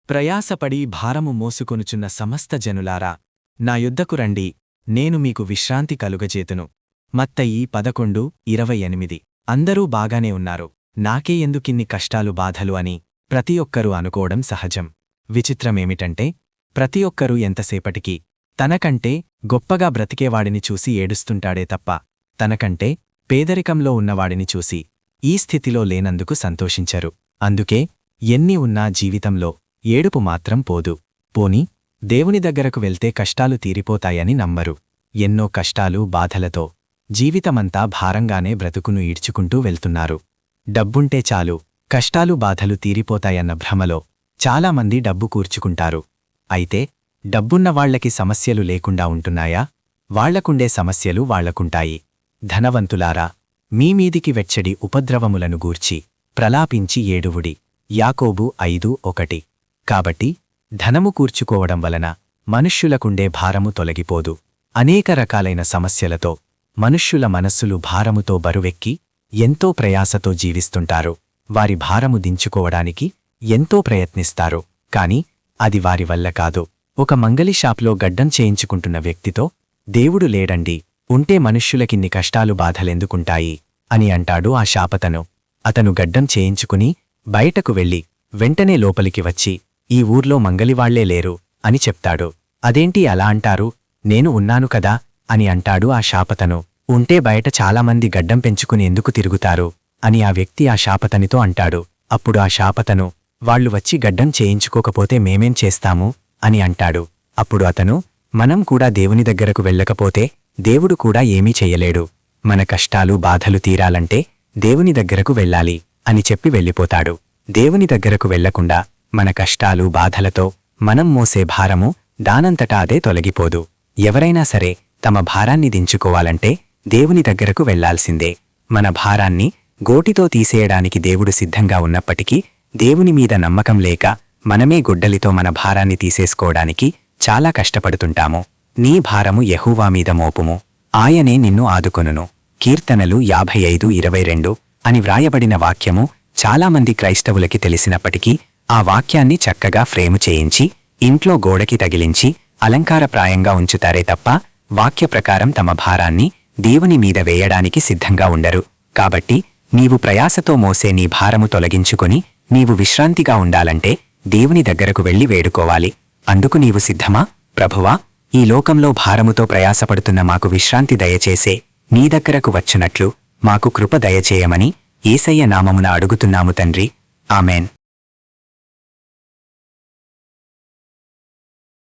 ప్రయాసపడి భారము మోసుకొనుచున్న సమస్త జనులారా నా యుద్ధకు రండి, నేను మీకు విశ్రాంతి కలుగజేతును. మత్తయి 11:28. అందరూ బాగానే ఉన్నారు, నాకే ఎందుకిన్ని కష్టాలు బాధలు అని ప్రతి ఒక్కరూ అనుకోవడం సహజం. విచిత్రమేమిటంటే ప్రతి ఒక్కరూ ఎంతసేపటికి తనకంటే గొప్పగా బ్రతికేవాడిని చూసి ఏడుస్తుంటాడే తప్ప తనకంటే పేదరికంలో ఉన్నవాడిని చూసి ఈ స్థితిలో లేనందుకు సంతోషించరు. అందుకే ఎన్ని ఉన్నా జీవితంలో ఏడుపు మాత్రం పోదు. పోని దేవుని దగ్గరకు వెళ్తే కష్టాలు తీరిపోతాయని నమ్మరు. ఎన్నో కష్టాలు బాధలతో జీవితమంతా భారంగానే బ్రతుకును ఈడ్చుకుంటూ వెళ్తున్నారు. డబ్బుంటే చాలు కష్టాలు బాధలు తీరిపోతాయన్న భ్రమలో చాలామంది డబ్బు కూర్చుకుంటారు. అయితే డబ్బున్నవాళ్లకి సమస్యలు లేకుండా ఉంటున్నాయా? వాళ్లకుండే సమస్యలు వాళ్లకుంటాయి. ధనవంతులారా, మీమీదికి వెచ్చడి ఉపద్రవములను గూర్చి ప్రలాపించి ఏడువుడి. యాకోబు 5:1. కాబట్టి ధనము కూర్చుకోవడం వలన మనుష్యులకుండే భారము తొలగిపోదు. అనేక రకాలైన సమస్యలతో మనుష్యుల మనస్సులు భారముతో బరువెక్కి ఎంతో ప్రయాసతో జీవిస్తుంటారు. వారి భారము దించుకోవడానికి ఎంతో ప్రయత్నిస్తారు, కాని అది వారి వల్ల కాదు. ఒక మంగలి షాప్లో గడ్డం చేయించుకుంటున్న వ్యక్తితో దేవుడు లేడండి, ఉంటే మనుష్యులకిన్ని కష్టాలు బాధలెందుకుంటాయి అని అంటాడు ఆ షాపతను. అతను గడ్డం చేయించుకుని బయటకు వెళ్ళి వెంటనే లోపలికి వచ్చి ఈ ఊర్లో మంగలివాళ్లే లేరు అని చెప్తాడు. అదేంటి అలా అంటారు, నేను ఉన్నాను కదా అని అంటాడు ఆ షాపతను. ఉంటే బయట చాలామంది గడ్డం పెంచుకుని ఎందుకు తిరుగుతారు అని ఆ వ్యక్తి ఆ షాపతనితో అంటాడు. అప్పుడు ఆ షాపతను, వాళ్లు వచ్చి గడ్డం చేయించుకోకపోతే మేమేం చేస్తాము అని అంటాడు. అప్పుడు అతను, మనం కూడా దేవుని దగ్గరకు వెళ్ళకపోతే దేవుడు కూడా ఏమీ చెయ్యలేడు. మన కష్టాలు బాధలు తీరాలంటే దేవుని దగ్గరకు వెళ్ళాలి అని చెప్పి వెళ్ళిపోతాడు. దేవుని దగ్గరకు వెళ్లకుండా మన కష్టాలు బాధలతో మనం మోసే భారము దానంతటా అదే తొలగిపోదు. ఎవరైనా సరే తమ భారాన్ని దించుకోవాలంటే దేవుని దగ్గరకు వెళ్లాల్సిందే. మన భారాన్ని గోటితో తీసేయడానికి దేవుడు సిద్ధంగా ఉన్నప్పటికీ దేవుని మీద నమ్మకం లేక మనమే గుడ్డలితో మన భారాన్ని తీసేసుకోవడానికి చాలా కష్టపడుతుంటాము. నీ భారము యెహోవా మీద మోపుము, ఆయనే నిన్ను ఆదుకొనును. కీర్తనలు 55:22 అని వ్రాయబడిన వాక్యము చాలామంది క్రైస్తవులకి తెలిసినప్పటికీ ఆ వాక్యాన్ని చక్కగా ఫ్రేము చేయించి ఇంట్లో గోడకి తగిలించి అలంకారప్రాయంగా ఉంచుతారే తప్ప వాక్య ప్రకారం తమ భారాన్ని దేవుని మీద వేయడానికి సిద్ధంగా ఉండరు. కాబట్టి నీవు ప్రయాసతో మోసే నీ భారము తొలగించుకొని నీవు విశ్రాంతిగా ఉండాలంటే దేవుని దగ్గరకు వెళ్లి వేడుకోవాలి. అందుకు నీవు సిద్ధమా? ప్రభువా, ఈ లోకంలో భారముతో ప్రయాసపడుతున్న మాకు విశ్రాంతి దయచేసే, నీ దగ్గరకు వచ్చునట్లు మాకు కృప దయచేయమని యేసయ్య నామమున అడుగుతున్నాము తండ్రి. ఆమెన్.